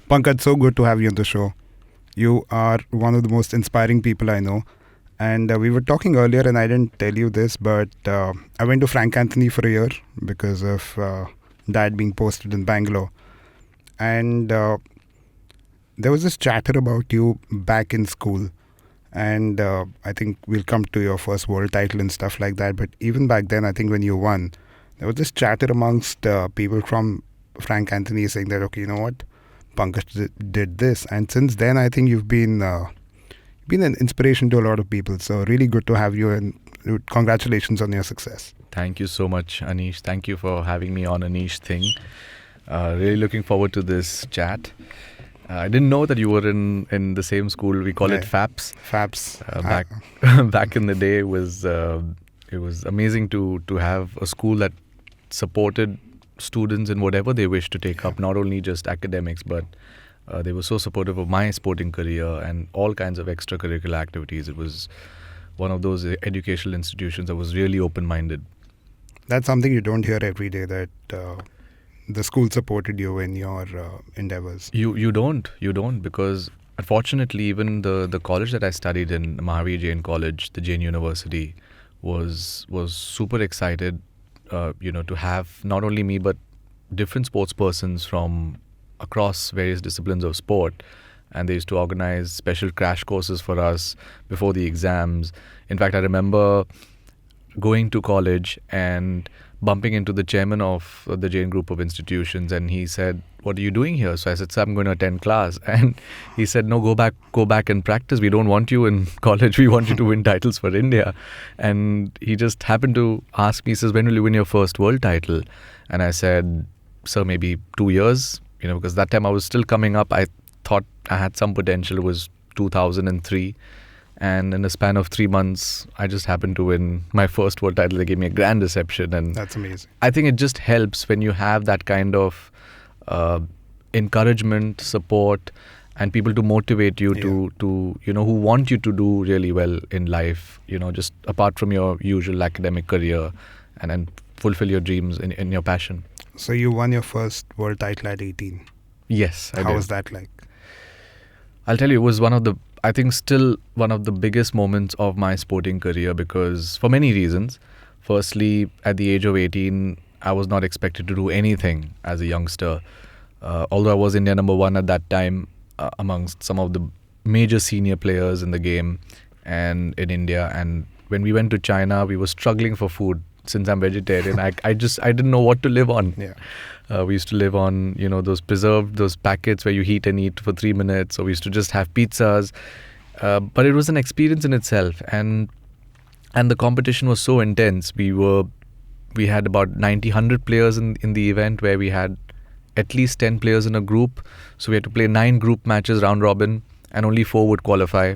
Pankaj, so good to have you on the show. You are one of the most inspiring people I know. And we were talking earlier, and I didn't tell you this, but I went to Frank Anthony for a year because of dad being posted in Bangalore. And there was this chatter about you back in school. And I think we'll come to your first world title and stuff like that. But even back then, I think when you won, there was this chatter amongst people from Frank Anthony saying that, okay, you know what? Pankaj did this. And since then, I think you've been an inspiration to a lot of people. So really good to have you, and congratulations on your success. Thank you so much, Aneesh. Thank you for having me on Aneesh thing. Really looking forward to this chat. I didn't know that you were in the same school. We call it FAPS. FAPS. Back in the day, it was amazing to have a school that supported students in whatever they wish to take up, not only just academics, but they were so supportive of my sporting career and all kinds of extracurricular activities. It was one of those educational institutions that was really open-minded. That's something you don't hear every day, that the school supported you in your endeavors. You don't because unfortunately even the college that I studied in, Mahavir Jain College, the Jain University, was super excited to have not only me but different sports persons from across various disciplines of sport, and they used to organize special crash courses for us before the exams. In fact, I remember going to college and bumping into the chairman of the Jain group of institutions, and he said, "What are you doing here?" So I said, "Sir, I'm going to attend class." And he said, "No, go back and practice. We don't want you in college. We want you to win titles for India." And he just happened to ask me, he says, "When will you win your first world title?" And I said, "Sir, maybe 2 years." Because that time I was still coming up. I thought I had some potential. It was 2003. And in a span of 3 months, I just happened to win my first world title. They gave me a grand reception. And that's amazing. I think it just helps when you have that kind of encouragement, support, and people to motivate you to who want you to do really well in life, just apart from your usual academic career, and fulfill your dreams in your passion. So you won your first world title at 18. Yes, I did. How was that like? I'll tell you, it was still one of the biggest moments of my sporting career, because for many reasons. Firstly, at the age of 18, I was not expected to do anything as a youngster. Although I was India number one at that time, amongst some of the major senior players in the game and in India. And when we went to China, we were struggling for food. Since I'm vegetarian, I didn't know what to live on. Yeah. We used to live on those packets where you heat and eat for 3 minutes, or we used to just have pizzas. But it was an experience in itself, and the competition was so intense. We had about 100 players in the event, where we had at least 10 players in a group. So we had to play 9 group matches round robin, and only 4 would qualify.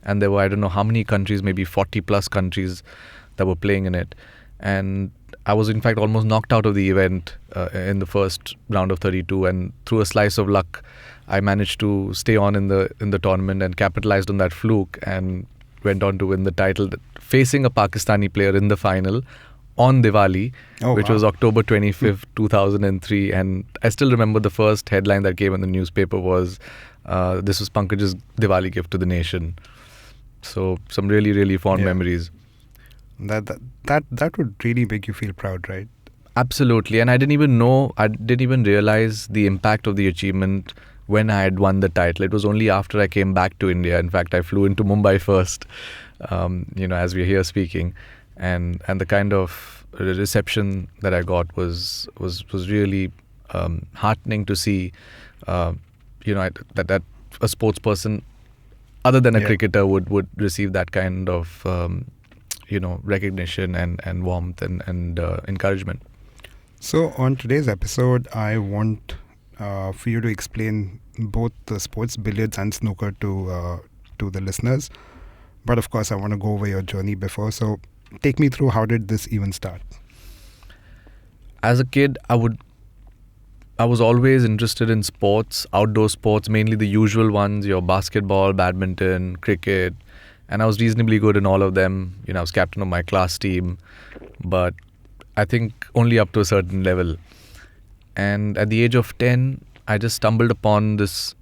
And there were, I don't know how many countries, maybe 40 plus countries that were playing in it. And I was in fact almost knocked out of the event in the first round of 32, and through a slice of luck, I managed to stay on in the tournament and capitalized on that fluke and went on to win the title, facing a Pakistani player in the final on Diwali, which was October 25th, 2003. And I still remember the first headline that came in the newspaper was, "This was Pankaj's Diwali gift to the nation." So some really, really fond memories. That would really make you feel proud, right? Absolutely. And I didn't even realize the impact of the achievement when I had won the title. It was only after I came back to India. In fact, I flew into Mumbai first, as we're here speaking. And the kind of reception that I got was really heartening to see, that a sports person other than a cricketer would receive that kind of recognition and warmth and encouragement. So on today's episode, I want for you to explain both the sports, billiards and snooker, to the listeners. But of course, I want to go over your journey before. So take me through, how did this even start? As a kid, I was always interested in sports, outdoor sports, mainly the usual ones, your basketball, badminton, cricket. And I was reasonably good in all of them. I was captain of my class team, but I think only up to a certain level. And at the age of 10, I just stumbled upon this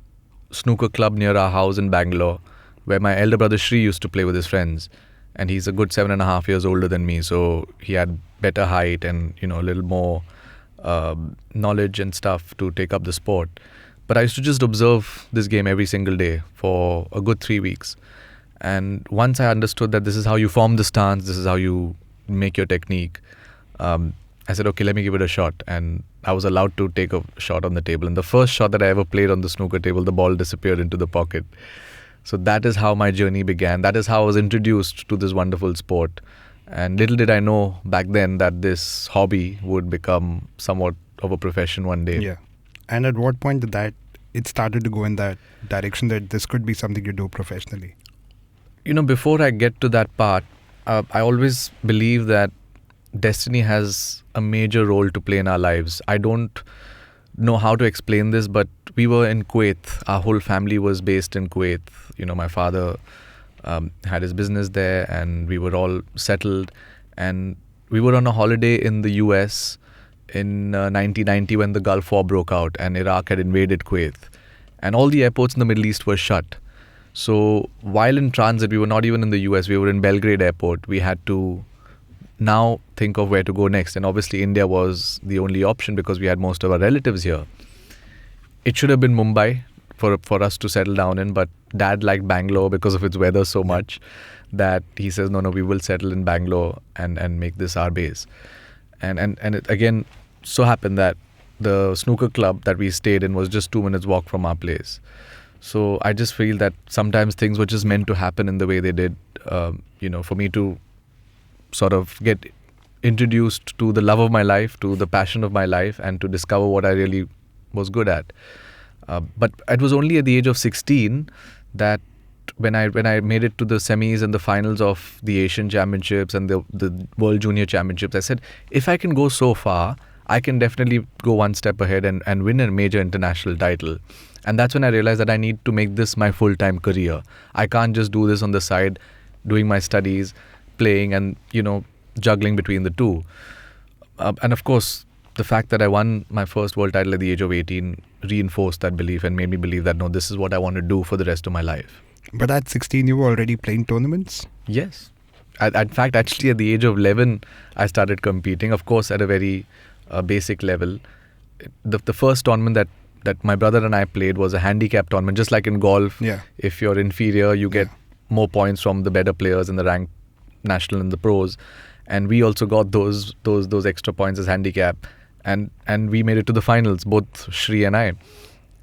snooker club near our house in Bangalore, where my elder brother Shri used to play with his friends. And he's a good 7.5 years older than me, so he had better height and a little more knowledge and stuff to take up the sport. But I used to just observe this game every single day for a good 3 weeks. And once I understood that this is how you form the stance, this is how you make your technique, I said, okay, let me give it a shot. And I was allowed to take a shot on the table. And the first shot that I ever played on the snooker table, the ball disappeared into the pocket. So that is how my journey began. That is how I was introduced to this wonderful sport. And little did I know back then that this hobby would become somewhat of a profession one day. Yeah. And at what point did it started to go in that direction that this could be something you do professionally? Before I get to that part, I always believe that destiny has a major role to play in our lives. I don't know how to explain this, but we were in Kuwait. Our whole family was based in Kuwait. My father had his business there, and we were all settled. And we were on a holiday in the US in 1990 when the Gulf War broke out and Iraq had invaded Kuwait. And all the airports in the Middle East were shut. So while in transit, we were not even in the US, we were in Belgrade airport. We had to now think of where to go next. And obviously India was the only option because we had most of our relatives here. It should have been Mumbai for us to settle down in, but Dad liked Bangalore because of its weather so much that he says, no, we will settle in Bangalore and make this our base. And it again so happened that the snooker club that we stayed in was just 2 minutes walk from our place. So I just feel that sometimes things were just meant to happen in the way they did, for me to sort of get introduced to the love of my life, to the passion of my life, and to discover what I really was good at. But it was only at the age of 16 that when I made it to the semis and the finals of the Asian Championships and the World Junior Championships, I said, if I can go so far, I can definitely go one step ahead and win a major international title. And that's when I realized that I need to make this my full-time career. I can't just do this on the side, doing my studies, playing and, juggling between the two. And of course, the fact that I won my first world title at the age of 18 reinforced that belief and made me believe that, no, this is what I want to do for the rest of my life. But at 16, you were already playing tournaments? Yes. In fact, actually at the age of 11, I started competing, of course, at a very basic level. The first tournament that my brother and I played was a handicap tournament, just like in golf. Yeah. If you're inferior, you get more points from the better players in the ranked national and the pros. And we also got those extra points as handicap. And we made it to the finals, both Shri and I.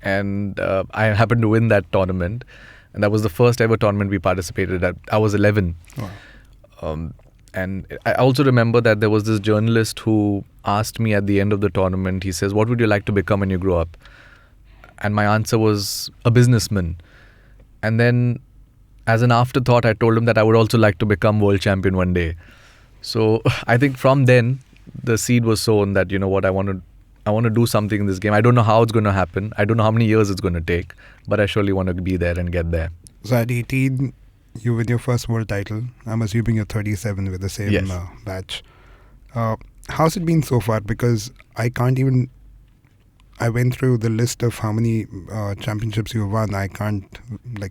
And I happened to win that tournament. And that was the first ever tournament we participated at. I was 11. Wow. And I also remember that there was this journalist who asked me at the end of the tournament, he says, what would you like to become when you grow up? And my answer was a businessman. And then as an afterthought, I told him that I would also like to become world champion one day. So I think from then, the seed was sown that, I want to do something in this game. I don't know how it's going to happen. I don't know how many years it's going to take, but I surely want to be there and get there. So at 18, you win your first world title. I'm assuming you're 37 with the same batch. How's it been so far? Because I went through the list of how many championships you won. I can't, there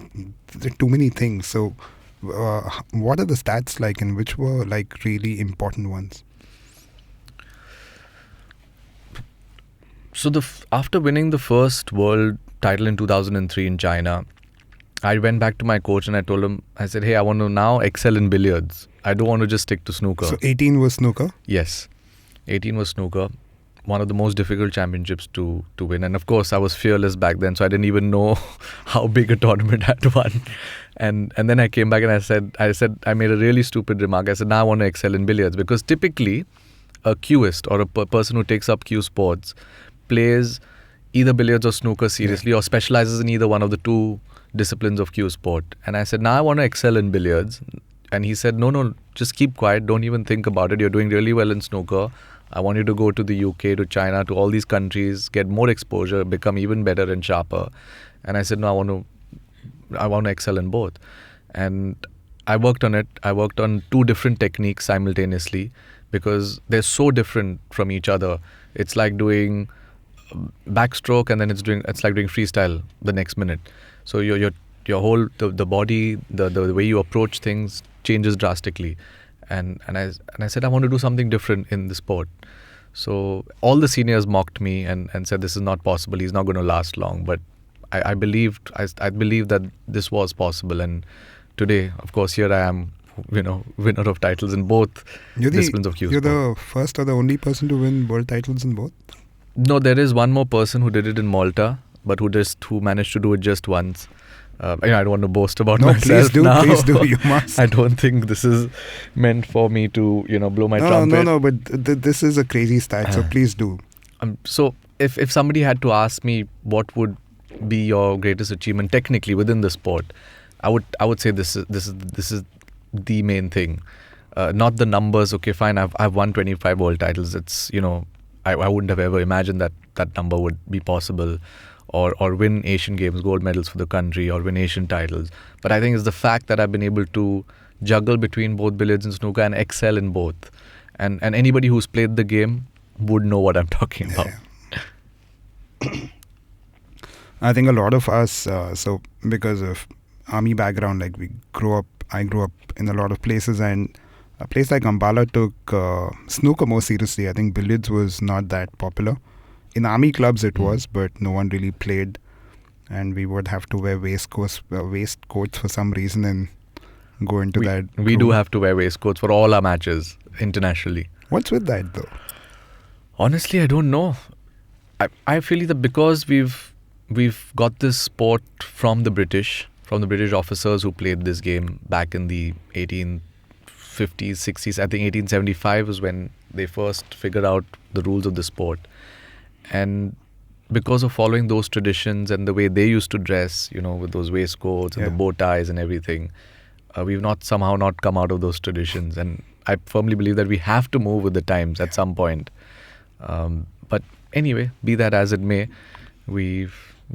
are too many things. So what are the stats like and which were really important ones? So after winning the first world title in 2003 in China, I went back to my coach and I told him, I said, hey, I want to now excel in billiards. I don't want to just stick to snooker. So 18 was snooker? Yes. 18 was snooker. One of the most difficult championships to win. And of course, I was fearless back then, so I didn't even know how big a tournament I'd won. And then I came back and I made a really stupid remark. I said, now I want to excel in billiards. Because typically, a cueist or a person who takes up cue sports plays either billiards or snooker seriously or specializes in either one of the two disciplines of cue sport. And I said, now I want to excel in billiards. And he said, no, just keep quiet. Don't even think about it. You're doing really well in snooker. I want you to go to the UK, to China, to all these countries, get more exposure, become even better and sharper. And I said, no, I want to excel in both. And I worked on it. I worked on two different techniques simultaneously because they're so different from each other. It's like doing backstroke, and then it's like doing freestyle the next minute. So your whole the body, the way you approach things changes drastically. And I said I want to do something different in the sport. So all the seniors mocked me and said this is not possible. He's not going to last long. But I believed that this was possible. And today, of course, here I am, winner of titles in both disciplines of cue You're sport. the first or the only person to win world titles in both? No, there is one more person who did it in Malta, but who managed to do it just once. I don't want to boast about myself Please do. You must. I don't think this is meant for me to, blow my trumpet. No, but this is a crazy stat, so please do. So if somebody had to ask me what would be your greatest achievement technically within the sport, I would say this is the main thing. Not the numbers. Okay, fine. I've won 25 world titles. It's I wouldn't have ever imagined that number would be possible. Or win Asian Games gold medals for the country, or win Asian titles. But I think it's the fact that I've been able to juggle between both billiards and snooker and excel in both. And anybody who's played the game would know what I'm talking about. Yeah. I think a lot of us, so because of army background, like I grew up in a lot of places, and a place like Ambala took snooker more seriously. I think billiards was not that popular. In army clubs it was, but no one really played, and we would have to wear waistcoats for some reason and go into that. We do have to wear waistcoats for all our matches internationally. What's with that though? Honestly, I don't know. I feel that because we've got this sport from the British officers who played this game back in the 1850s, 60s. I think 1875 was when they first figured out the rules of the sport. And because of following those traditions and the way they used to dress, with those waistcoats and the bow ties and everything, we've not come out of those traditions. And I firmly believe that we have to move with the times at some point. But anyway, be that as it may, we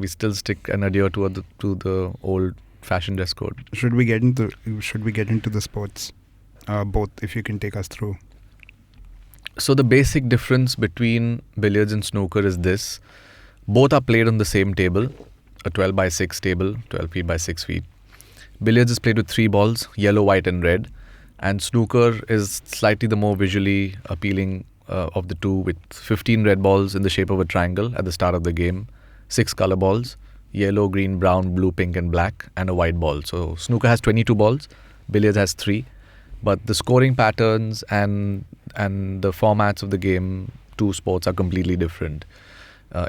still stick and adhere to the old-fashioned dress code. Should we get into the sports? Both, if you can take us through. So the basic difference between billiards and snooker is this. Both are played on the same table, a 12 by 6 table, 12 feet by 6 feet. Billiards is played with 3 balls, yellow, white and red. And snooker is slightly the more visually appealing of the two, with 15 red balls in the shape of a triangle at the start of the game, 6 color balls, yellow, green, brown, blue, pink and black, and a white ball. So snooker has 22 balls, billiards has 3. But the scoring patterns and the formats of the game, two sports are completely different.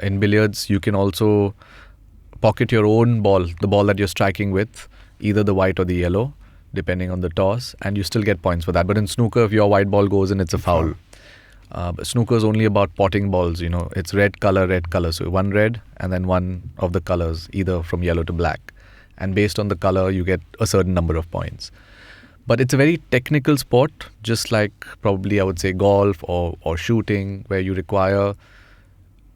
In billiards, you can also pocket your own ball, the ball that you're striking with, either the white or the yellow, depending on the toss, and you still get points for that. But in snooker, if your white ball goes in, it's a foul. But snooker is only about potting balls. It's red color. So one red and then one of the colors, either from yellow to black. And based on the color, you get a certain number of points. But it's a very technical sport, just like probably I would say golf or shooting, where you require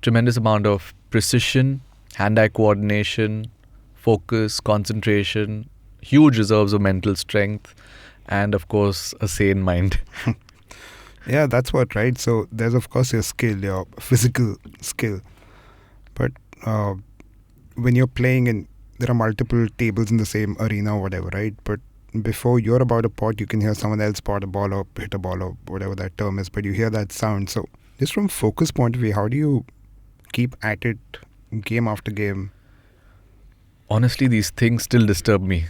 tremendous amount of precision, hand-eye coordination, focus, concentration, huge reserves of mental strength, and of course a sane mind. Yeah, that's what, right? So there's of course your skill, your physical skill. But when you're playing and there are multiple tables in the same arena or whatever, right? But before you're about to pot, you can hear someone else pot a ball or hit a ball or whatever that term is, but you hear that sound. So just from focus point of view, how do you keep at it game after game? Honestly, these things still disturb me.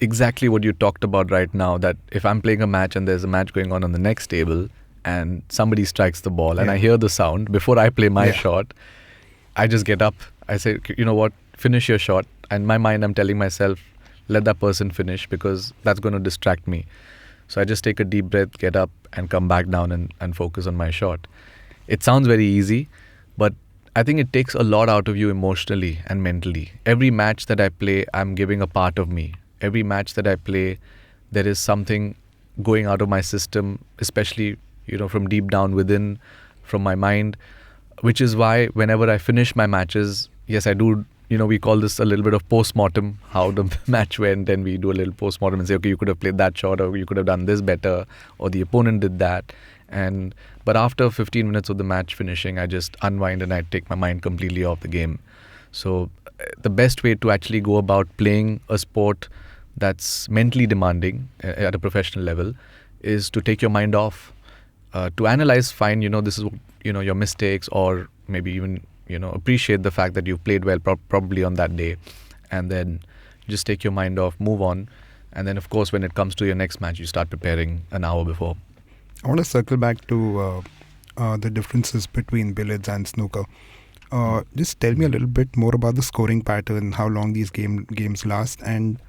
Exactly what you talked about right now, that if I'm playing a match and there's a match going on the next table and somebody strikes the ball and I hear the sound, before I play my shot, I just get up. I say, you know what, finish your shot. And in my mind, I'm telling myself, let that person finish, because that's going to distract me. So I just take a deep breath, get up and come back down and focus on my shot. It sounds very easy, but I think it takes a lot out of you emotionally and mentally. Every match that I play, I'm giving a part of me. Every match that I play, there is something going out of my system, especially, from deep down within, from my mind, which is why whenever I finish my matches, yes, I do. We call this a little bit of post-mortem, how the match went, and we do a little post-mortem and say, okay, you could have played that shot, or you could have done this better, or the opponent did that. And but after 15 minutes of the match finishing, I just unwind and I take my mind completely off the game. So the best way to actually go about playing a sport that's mentally demanding at a professional level is to take your mind off, to analyze, find, this is, your mistakes, or maybe even, appreciate the fact that you've played well probably on that day, and then just take your mind off, move on. And then, of course, when it comes to your next match, you start preparing an hour before. I want to circle back to the differences between billiards and snooker. Just tell me a little bit more about the scoring pattern, how long these games last, and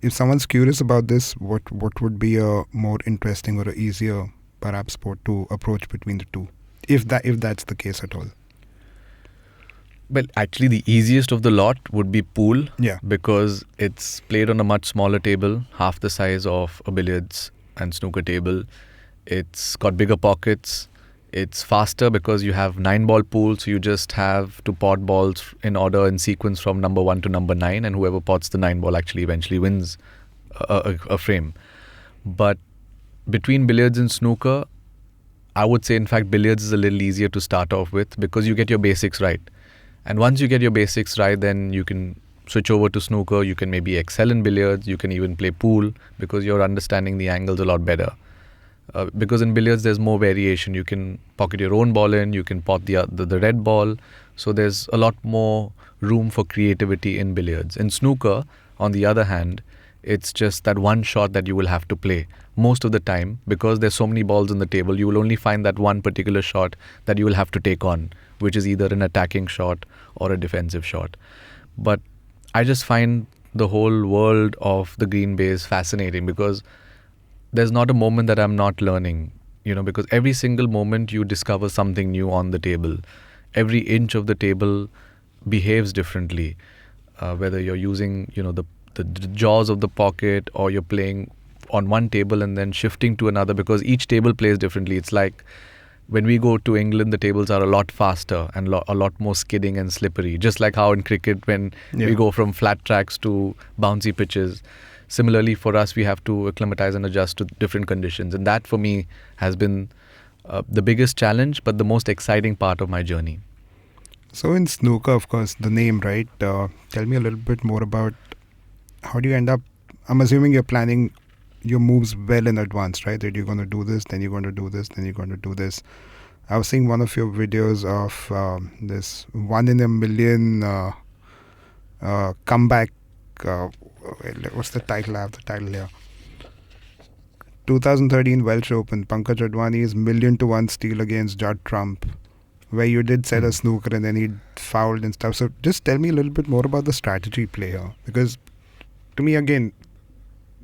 if someone's curious about this, what would be a more interesting or a easier, perhaps, sport to approach between the two, if that's the case at all. Well, actually, the easiest of the lot would be pool. Yeah. Because it's played on a much smaller table, half the size of a billiards and snooker table. It's got bigger pockets. It's faster because you have 9-ball pool, so you just have to pot balls in order in sequence from number 1 to number 9, and whoever pots the 9-ball actually eventually wins a frame. But between billiards and snooker, I would say, in fact, billiards is a little easier to start off with because you get your basics right. And once you get your basics right, then you can switch over to snooker. You can maybe excel in billiards. You can even play pool because you're understanding the angles a lot better. Because in billiards, there's more variation. You can pocket your own ball in. You can pot the red ball. So there's a lot more room for creativity in billiards. In snooker, on the other hand, it's just that one shot that you will have to play most of the time, because there's so many balls on the table. You will only find that one particular shot that you will have to take on, which is either an attacking shot or a defensive shot. But I just find the whole world of the green base fascinating because there's not a moment that I'm not learning, because every single moment you discover something new on the table. Every inch of the table behaves differently, whether you're using, the jaws of the pocket, or you're playing on one table and then shifting to another, because each table plays differently. It's like when we go to England, the tables are a lot faster and a lot more skidding and slippery, just like how in cricket when we go from flat tracks to bouncy pitches. Similarly, for us, we have to acclimatize and adjust to different conditions. And that, for me, has been the biggest challenge, but the most exciting part of my journey. So in snooker, of course, the name, right? Tell me a little bit more about how do you end up... I'm assuming you're planning your moves well in advance, right? That you're going to do this, then you're going to do this, then you're going to do this. I was seeing one of your videos of this 1 in a million comeback. What's the title? I have the title here. 2013 Welsh Open. Pankaj Advani's 1,000,000-1 steal against Judd Trump, where you did set a snooker and then he fouled and stuff. So just tell me a little bit more about the strategy play here. Because to me, again,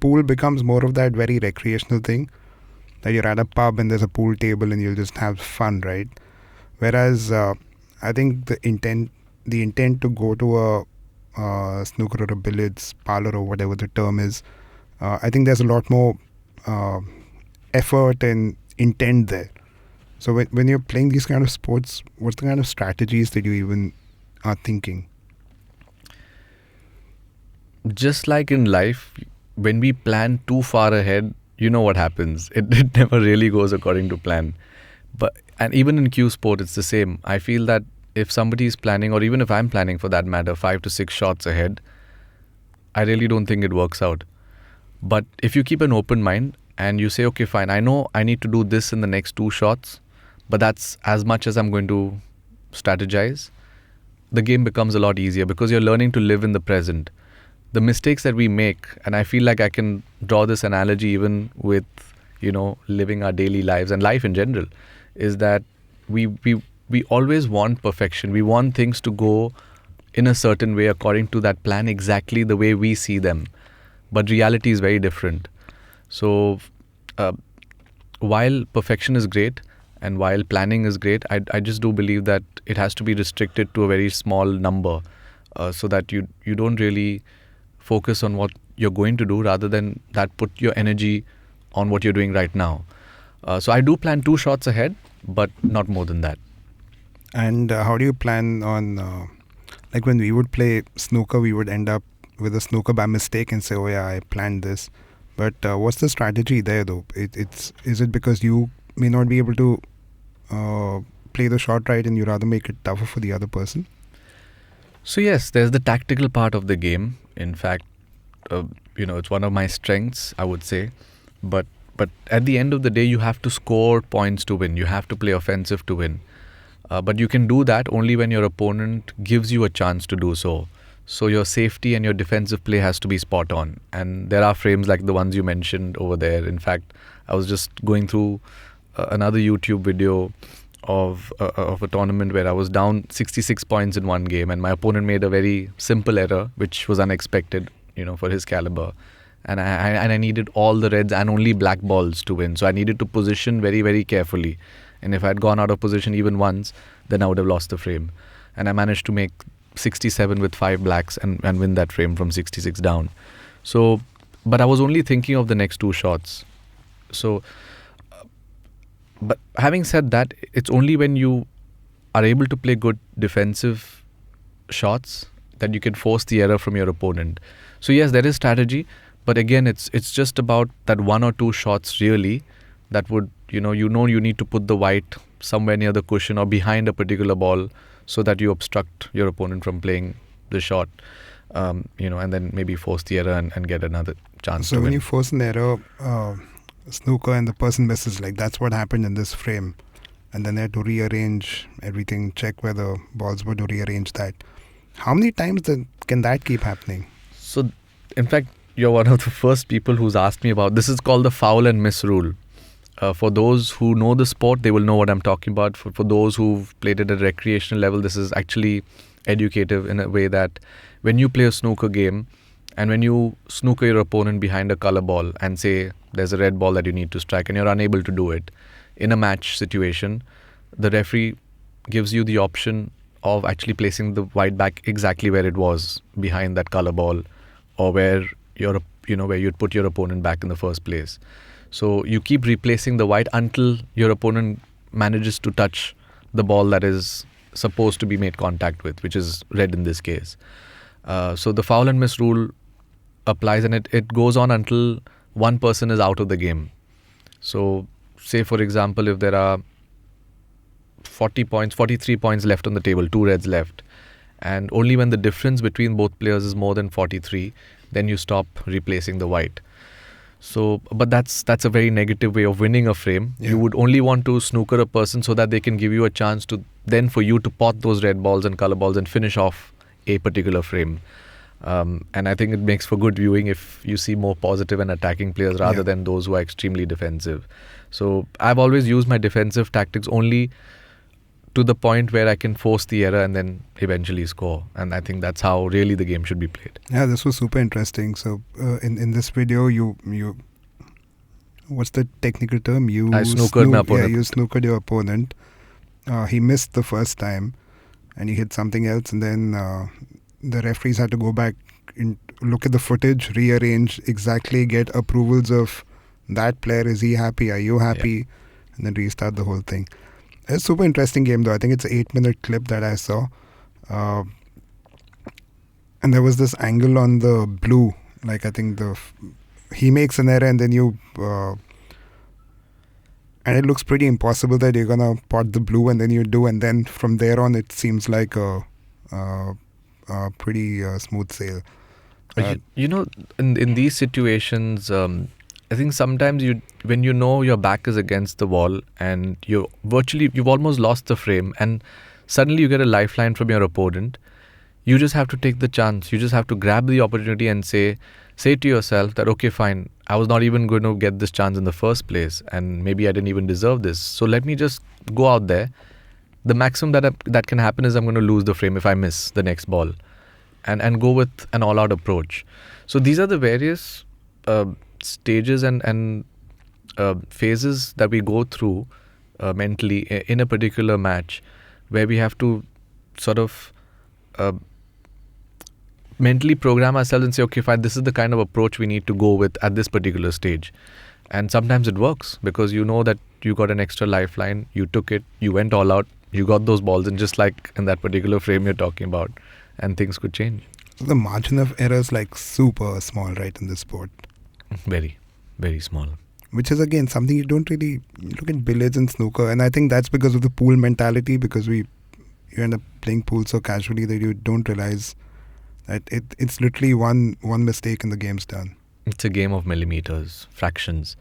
pool becomes more of that very recreational thing, that you're at a pub and there's a pool table and you'll just have fun, right? Whereas I think the intent to go to a snooker or a billiards parlor or whatever the term is, I think there's a lot more effort and intent there. So when you're playing these kind of sports, what's the kind of strategies that you even are thinking? Just like in life, when we plan too far ahead, you know what happens. It never really goes according to plan. And even in cue sport, it's the same. I feel that if somebody is planning, or even if I'm planning for that matter, 5 to 6 shots ahead, I really don't think it works out. But if you keep an open mind and you say, okay, fine, I know I need to do this in the next 2 shots, but that's as much as I'm going to strategize, the game becomes a lot easier because you're learning to live in the present. The mistakes that we make, and I feel like I can draw this analogy even with, living our daily lives and life in general, is that we always want perfection. We want things to go in a certain way according to that plan, exactly the way we see them. But reality is very different. So while perfection is great and while planning is great, I just do believe that it has to be restricted to a very small number, so that you don't really focus on what you're going to do, rather than that put your energy on what you're doing right now. So I do plan 2 shots ahead, but not more than that. And how do you plan on, like when we would play snooker, we would end up with a snooker by mistake and say, oh yeah, I planned this. But what's the strategy there, though? Is it because you may not be able to uh, play the shot right, and you rather make it tougher for the other person? So yes, there's the tactical part of the game. In fact, it's one of my strengths, I would say. But at the end of the day, you have to score points to win. You have to play offensive to win. But you can do that only when your opponent gives you a chance to do so. So your safety and your defensive play has to be spot on. And there are frames like the ones you mentioned over there. In fact, I was just going through another YouTube video of a tournament where I was down 66 points in one game, and my opponent made a very simple error, which was unexpected, for his caliber. And I needed all the reds and only black balls to win. So I needed to position very, very carefully. And if I had gone out of position even once, then I would have lost the frame. And I managed to make 67 with 5 blacks and win that frame from 66 down. So, but I was only thinking of the next 2 shots. So, but having said that, it's only when you are able to play good defensive shots that you can force the error from your opponent. So yes, there is strategy, but again, it's just about that 1 or 2 shots really that would, you need to put the white somewhere near the cushion or behind a particular ball so that you obstruct your opponent from playing the shot, and then maybe force the error and get another chance to So win. when you force an error, snooker, and the person misses, like that's what happened in this frame, and then they had to rearrange everything, check where the balls were to rearrange that. How many times can that keep happening? So, in fact, you're one of the first people who's asked me about this. Is called the foul and miss rule. For those who know the sport, they will know what I'm talking about. For those who've played it at a recreational level, this is actually educative in a way that when you play a snooker game and when you snooker your opponent behind a color ball and say there's a red ball that you need to strike and you're unable to do it, in a match situation, the referee gives you the option of actually placing the white back exactly where it was behind that color ball, or where where you'd put your opponent back in the first place. So you keep replacing the white until your opponent manages to touch the ball that is supposed to be made contact with, which is red in this case. So the foul and miss rule applies, and it goes on until one person is out of the game. So say, for example, if there are 43 points left on the table, 2 reds left, and only when the difference between both players is more than 43, then you stop replacing the white. So, but that's a very negative way of winning a frame. Yeah. You would only want to snooker a person so that they can give you a chance to then for you to pot those red balls and color balls and finish off a particular frame. And I think it makes for good viewing if you see more positive and attacking players rather than those who are extremely defensive. So I've always used my defensive tactics only to the point where I can force the error and then eventually score. And I think that's how really the game should be played. Yeah, this was super interesting. So in this video, you what's the technical term? I snookered my opponent. Yeah, you snookered your opponent. He missed the first time, and he hit something else, and then the referees had to go back and look at the footage, rearrange exactly, get approvals of that player. Is he happy? Are you happy? Yeah. And then restart the whole thing. It's a super interesting game, though. I think it's an 8-minute clip that I saw. And there was this angle on the blue. Like, I think he makes an error and then you... and it looks pretty impossible that you're going to pot the blue and then you do. And then from there on, it seems like a pretty smooth sail. In these situations... I think sometimes when you know your back is against the wall and you've almost lost the frame, and suddenly you get a lifeline from your opponent, you just have to take the chance. You just have to grab the opportunity and say to yourself that, okay, fine, I was not even going to get this chance in the first place, and maybe I didn't even deserve this. So let me just go out there. The maximum that can happen is I'm going to lose the frame if I miss the next ball, and go with an all-out approach. So these are the various stages and phases that we go through mentally in a particular match, where we have to sort of mentally program ourselves and say, okay, fine, this is the kind of approach we need to go with at this particular stage. And sometimes it works because you know that you got an extra lifeline, you took it, you went all out, you got those balls, and just like in that particular frame you're talking about, and things could change. The margin of error is like super small, right, in this sport. Very. Very small. Which is again something you don't really look at billiards and snooker, and I think that's because of the pool mentality, because you end up playing pool so casually that you don't realize that it's literally one mistake and the game's done. It's a game of millimeters, fractions,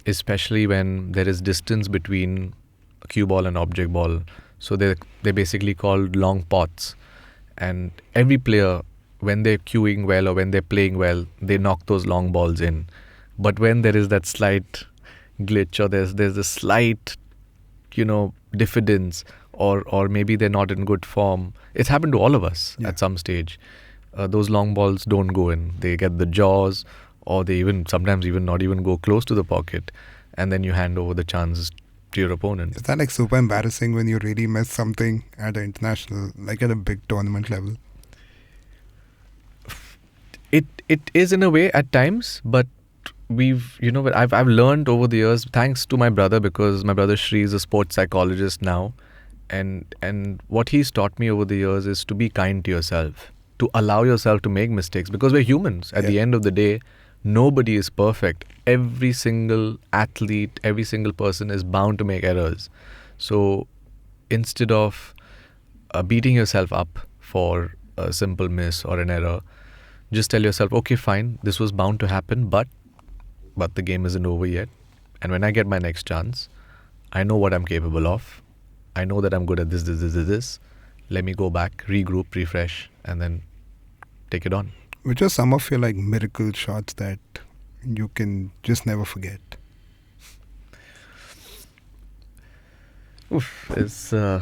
especially when there is distance between a cue ball and object ball. So they're basically called long pots, and every player, when they're cueing well or when they're playing well, they knock those long balls in. But when there is that slight glitch, or there's a slight, diffidence, or maybe they're not in good form. It's happened to all of us at some stage. Those long balls don't go in. They get the jaws, or they sometimes not even go close to the pocket, and then you hand over the chances to your opponent. Is that like super embarrassing when you really miss something at an international, like at a big tournament level? It is in a way at times, but I've learned over the years, thanks to my brother, because my brother Shri is a sports psychologist now, and what he's taught me over the years is to be kind to yourself, to allow yourself to make mistakes, because we're humans. At the end of the day, nobody is perfect. Every single athlete, every single person is bound to make errors. So instead of beating yourself up for a simple miss or an error, just tell yourself, okay, fine, this was bound to happen, but the game isn't over yet. And when I get my next chance, I know what I'm capable of. I know that I'm good at this. Let me go back, regroup, refresh, and then take it on. Which are some of your like miracle shots that you can just never forget? It's there's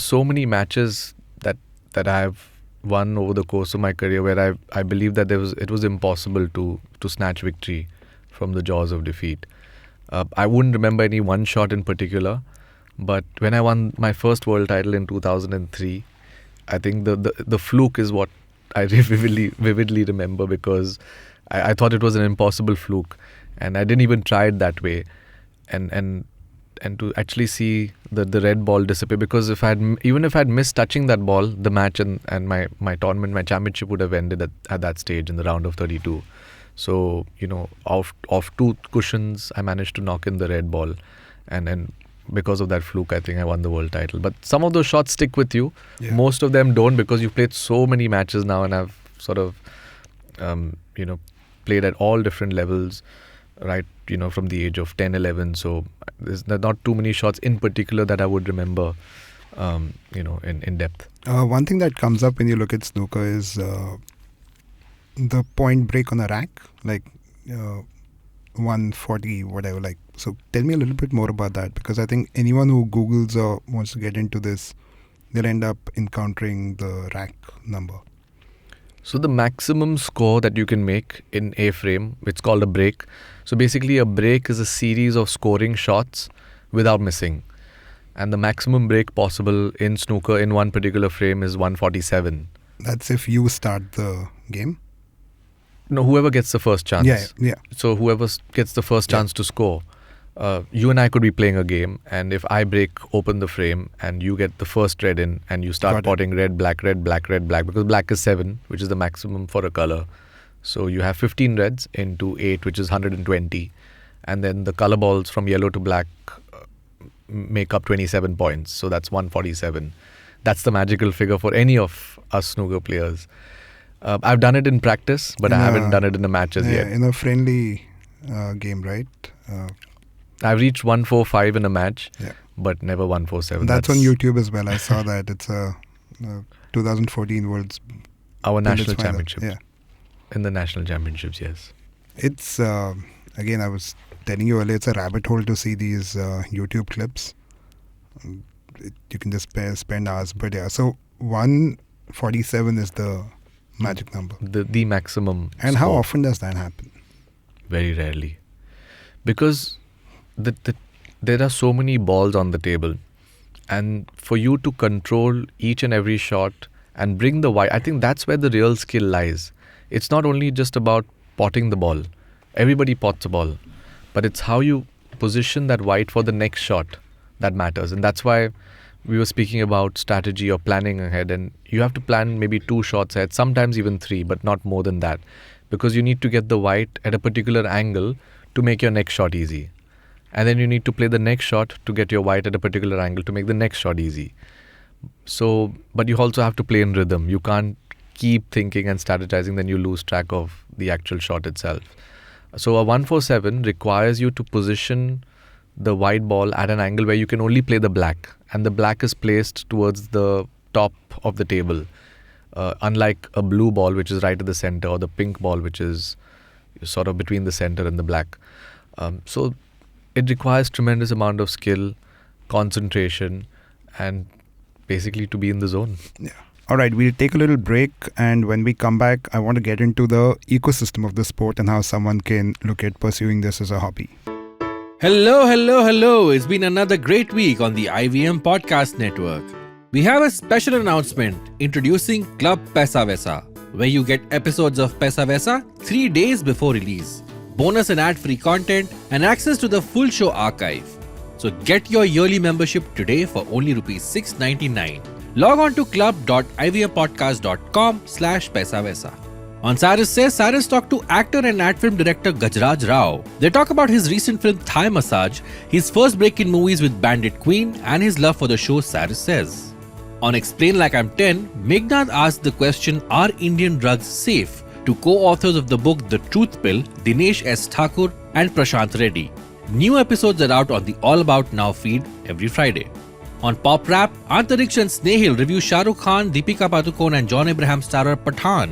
so many matches that I've won over the course of my career where I believe that it was impossible to snatch victory from the jaws of defeat. I wouldn't remember any one shot in particular, but when I won my first world title in 2003, I think the fluke is what I vividly remember, because I thought it was an impossible fluke, and I didn't even try it that way, and to actually see the red ball disappear, because if I'd missed touching that ball, the match and my tournament, my championship would have ended at that stage in the round of 32. So off two cushions, I managed to knock in the red ball, and because of that fluke, I think I won the world title. But some of those shots stick with you. Yeah. Most of them don't, because you've played so many matches now, and I've sort of played at all different levels, right, from the age of 10, 11. So there's not too many shots in particular that I would remember, in depth. One thing that comes up when you look at snooker is the point break on a rack, like 140, whatever. Like, so tell me a little bit more about that, because I think anyone who Googles or wants to get into this, they'll end up encountering the rack number. So the maximum score that you can make in a frame, it's called a break. So basically a break is a series of scoring shots without missing. And the maximum break possible in snooker in one particular frame is 147. That's if you start the game? No, whoever gets the first chance. Yeah. So whoever gets the first chance to score. You and I could be playing a game, and if I break open the frame and you get the first red in, and you start potting red, black, because black is 7, which is the maximum for a color. So you have 15 reds into 8, which is 120. And then the color balls from yellow to black make up 27 points. So that's 147. That's the magical figure for any of us snooker players. I've done it in practice, but I haven't done it in the matches yet. In a friendly game, right? I've reached 145 in a match, but never 147. That's on YouTube as well. I saw that. It's a 2014 World's our national championship. Yeah. In the national championships, yes. It's, again, I was telling you earlier, it's a rabbit hole to see these YouTube clips. You can just spend hours, but yeah. So 147 is the magic number. The maximum. And score. How often does that happen? Very rarely. Because there are so many balls on the table, and for you to control each and every shot and bring the white, I think that's where the real skill lies. It's not only just about potting the ball. Everybody pots a ball, but it's how you position that white for the next shot that matters. And that's why we were speaking about strategy or planning ahead, and you have to plan maybe 2 shots ahead, sometimes even 3, but not more than that, because you need to get the white at a particular angle to make your next shot easy. And then you need to play the next shot to get your white at a particular angle to make the next shot easy. So, but you also have to play in rhythm. You can't keep thinking and strategizing, then you lose track of the actual shot itself. So a 1-4-7 requires you to position the white ball at an angle where you can only play the black, and the black is placed towards the top of the table, unlike a blue ball which is right at the center, or the pink ball which is sort of between the center and the black. So it requires tremendous amount of skill, concentration, and basically to be in the zone. Yeah. All right, we'll take a little break, and when we come back, I want to get into the ecosystem of the sport and how someone can look at pursuing this as a hobby. Hello, hello, hello. It's been another great week on the IVM Podcast Network. We have a special announcement introducing Club Paisa Vaisa, where you get episodes of Paisa Vaisa 3 days before release, bonus and ad-free content, and access to the full show archive. So get your yearly membership today for only rupees $6.99. Log on to club.ivmpodcast.com/paisavesa. On Cyrus Says, Cyrus talked to actor and ad film director Gajraj Rao. They talk about his recent film Thai Massage, his first break in movies with Bandit Queen, and his love for the show Cyrus Says. On Explain Like I'm 10, Meghnad asked the question, are Indian drugs safe? To co-authors of the book The Truth Pill, Dinesh S. Thakur and Prashant Reddy. New episodes are out on the All About Now feed every Friday. On Pop Rap, Antariksh and Snehil review Shah Rukh Khan, Deepika Padukone and John Abraham starrer Pathaan.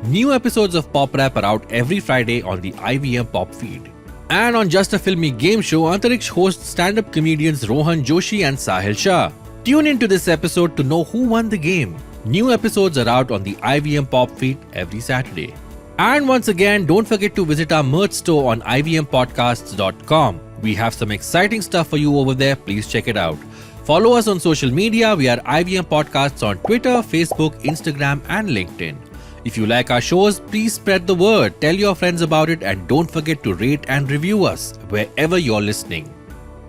New episodes of Pop Rap are out every Friday on the IVM Pop feed. And on Just a Filmy Game Show, Antariksh hosts stand-up comedians Rohan Joshi and Sahil Shah. Tune into this episode to know who won the game. New episodes are out on the IVM Pop feed every Saturday. And once again, don't forget to visit our merch store on ivmpodcasts.com. We have some exciting stuff for you over there. Please check it out. Follow us on social media. We are IVM Podcasts on Twitter, Facebook, Instagram, and LinkedIn. If you like our shows, please spread the word, tell your friends about it, and don't forget to rate and review us wherever you're listening.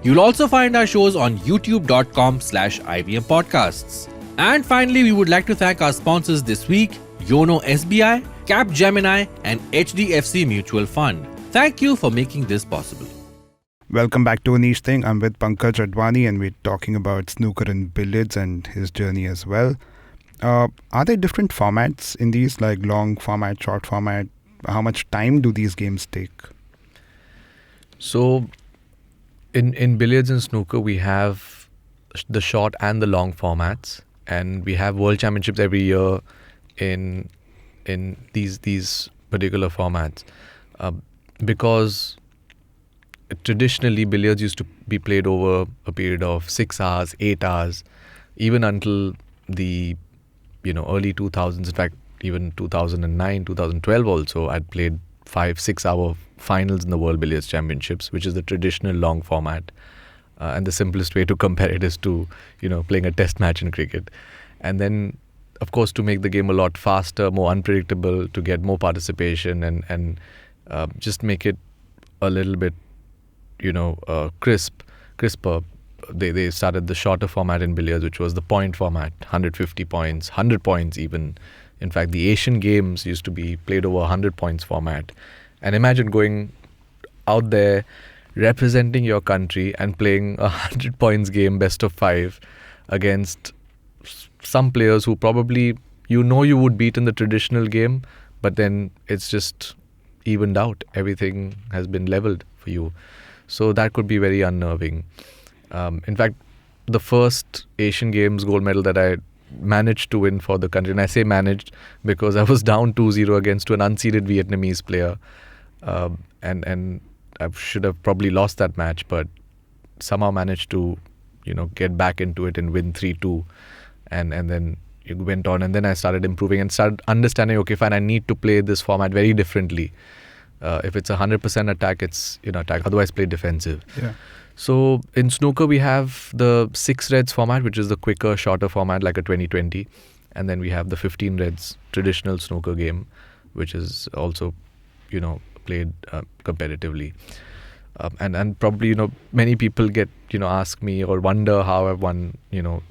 You'll also find our shows on youtube.com/IVM Podcasts. And finally, we would like to thank our sponsors this week, Yono SBI, Capgemini, and HDFC Mutual Fund. Thank you for making this possible. Welcome back to Aneesh Thing. I'm with Pankaj Advani, and we're talking about snooker and billiards and his journey as well. Are there different formats in these, like long format, short format? How much time do these games take? So in billiards and snooker, we have the short and the long formats, and we have world championships every year in these particular formats, because traditionally billiards used to be played over a period of 6 hours, 8 hours, even until the early 2000s. In fact, even 2009, 2012 also, I'd played 5-6 hour finals in the World Billiards Championships, which is the traditional long format. And the simplest way to compare it is to playing a test match in cricket. And then, of course, to make the game a lot faster, more unpredictable, to get more participation and just make it a little bit crisper. They started the shorter format in billiards, which was the point format, 150 points, 100 points even. In fact, the Asian Games used to be played over 100 points format. And imagine going out there, representing your country and playing a 100 points game, best of 5, against some players who probably you would beat in the traditional game, but then it's just evened out. Everything has been leveled for you. So that could be very unnerving. In fact, the first Asian Games gold medal that I managed to win for the country, and I say managed because I was down 2-0 against an unseeded Vietnamese player, and I should have probably lost that match, but somehow managed to get back into it and win 3-2, and then it went on, and then I started improving and started understanding, okay, fine, I need to play this format very differently. If it's 100% attack, it's attack. Otherwise, play defensive. Yeah. So in snooker, we have the 6 reds format, which is the quicker, shorter format, like a 2020, and then we have the 15 reds traditional snooker game, which is also played competitively. And probably many people ask me or wonder how I've won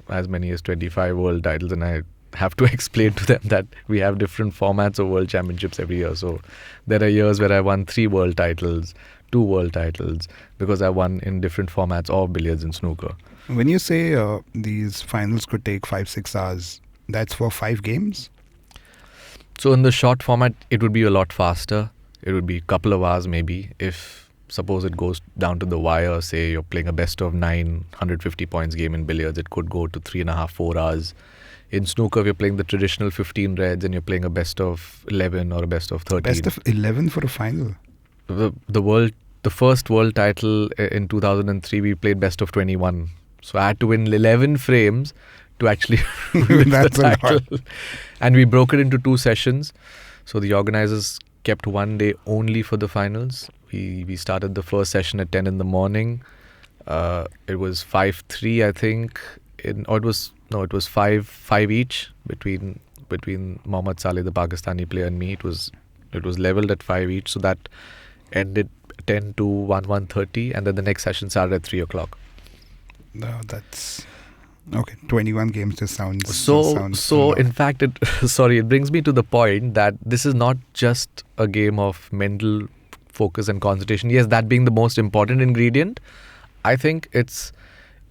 as many as 25 world titles, and I have to explain to them that we have different formats of world championships every year. So there are years where I won 3 world titles, 2 world titles, because I won in different formats of billiards and snooker. When you say these finals could take 5-6 hours, that's for 5 games? So in the short format, it would be a lot faster. It would be a couple of hours maybe. If suppose it goes down to the wire, say you're playing a best of 9, 150 points game in billiards, it could go to 3.5, 4 hours. In snooker, we're playing the traditional 15 reds and you're playing a best of 11 or a best of 13. Best of 11 for a final? The first world title in 2003, we played best of 21. So I had to win 11 frames to actually win the title. And we broke it into 2 sessions. So the organizers kept one day only for the finals. We started the first session at 10 in the morning. It was 5-3, I think. It was 5 each between Mohammad Saleh, the Pakistani player, and me. It was leveled at 5 each. So that ended 10 to 1:30, and then the next session started at 3 o'clock. No, that's okay. 21 games just sounds so. In fact, it brings me to the point that this is not just a game of mental focus and concentration. Yes, that being the most important ingredient, I think it's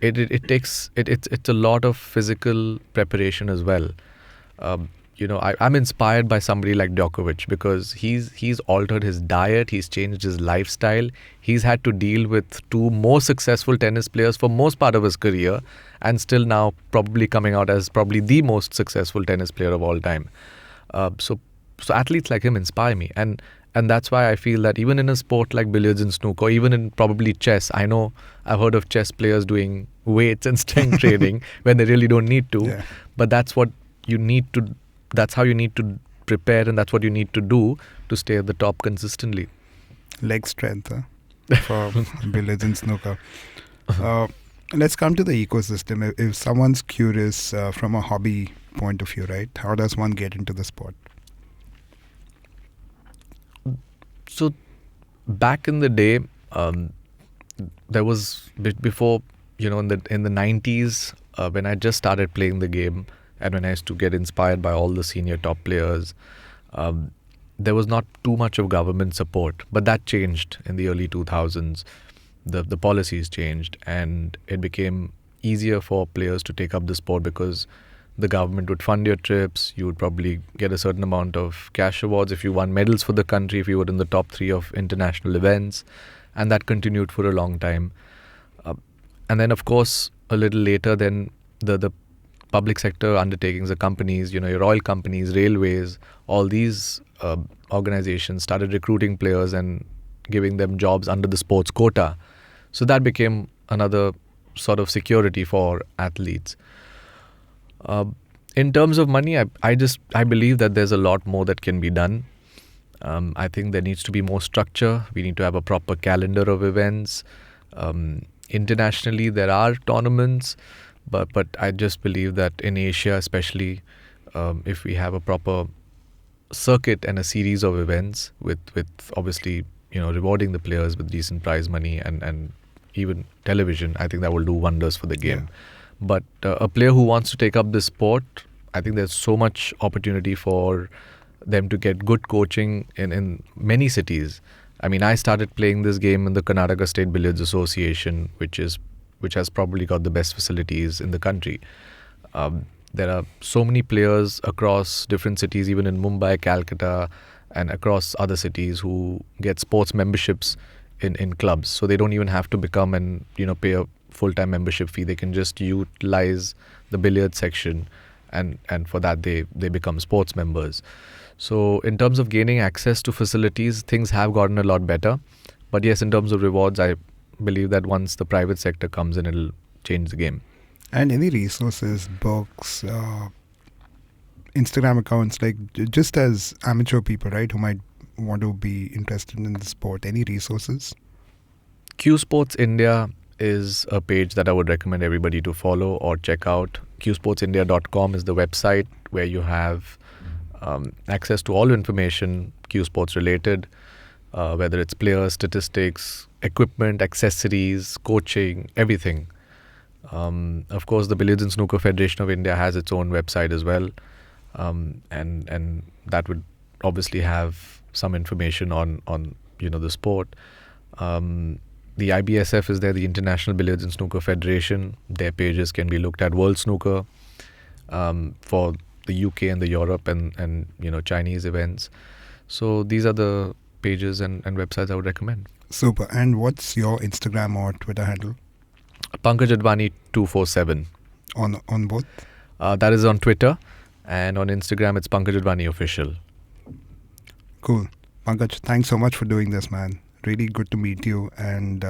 a lot of physical preparation as well. I'm inspired by somebody like Djokovic because he's altered his diet, he's changed his lifestyle. He's had to deal with 2 more successful tennis players for most part of his career, and still now probably coming out as probably the most successful tennis player of all time. So athletes like him inspire me, and that's why I feel that even in a sport like billiards and snooker, or even in probably chess, I know I've heard of chess players doing weights and strength training when they really don't need to. Yeah. But that's what you need to. That's how you need to prepare, and that's what you need to do to stay at the top consistently. Leg strength for billiards and snooker. Let's come to the ecosystem. If someone's curious from a hobby point of view, right? How does one get into the sport? So back in the day, there was before, in the 90s, when I just started playing the game, and when I used to get inspired by all the senior top players, there was not too much of government support. But that changed in the early 2000s. The policies changed, and it became easier for players to take up the sport because the government would fund your trips. You would probably get a certain amount of cash awards if you won medals for the country, if you were in the top 3 of international events. And that continued for a long time. And then, of course, a little later, then the public sector undertakings, the companies, your oil companies, railways, all these organizations started recruiting players and giving them jobs under the sports quota. So that became another sort of security for athletes. In terms of money, I believe that there's a lot more that can be done. I think there needs to be more structure. We need to have a proper calendar of events. Internationally, there are tournaments, but I just believe that in Asia, especially, if we have a proper circuit and a series of events with obviously rewarding the players with decent prize money and even television, I think that will do wonders for the game. Yeah. But a player who wants to take up this sport, I think there's so much opportunity for them to get good coaching in many cities. I mean, I started playing this game in the Karnataka State Billiards Association, which has probably got the best facilities in the country. There are so many players across different cities, even in Mumbai, Calcutta, and across other cities who get sports memberships in clubs. So they don't even have to become and pay a full-time membership fee. They can just utilize the billiard section, and for that they become sports members. So in terms of gaining access to facilities, things have gotten a lot better. But yes, in terms of rewards, I believe that once the private sector comes in, it'll change the game. And any resources, books, Instagram accounts, like just as amateur people, right, who might want to be interested in the sport, any resources? Q Sports India is a page that I would recommend everybody to follow or check out. qsportsindia.com is the website where you have access to all information Q Sports related, whether it's players, statistics, equipment, accessories, coaching, everything. Of course, the Billiards and Snooker Federation of India has its own website as well. and that would obviously have some information on the sport. The IBSF is there, the International Billiards and Snooker Federation. Their pages can be looked at. World Snooker for the UK and the Europe and Chinese events. So these are the pages and websites I would recommend. Super. And what's your Instagram or Twitter handle? Pankaj Advani 247. On both? That is on Twitter, and on Instagram it's Pankaj Advani Official. Cool. Pankaj, thanks so much for doing this, man. Really good to meet you. And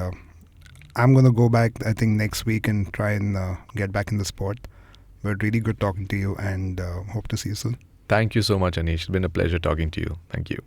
I'm going to go back, I think, next week and try and get back in the sport. But really good talking to you, and hope to see you soon. Thank you so much, Aneesh. It's been a pleasure talking to you. Thank you.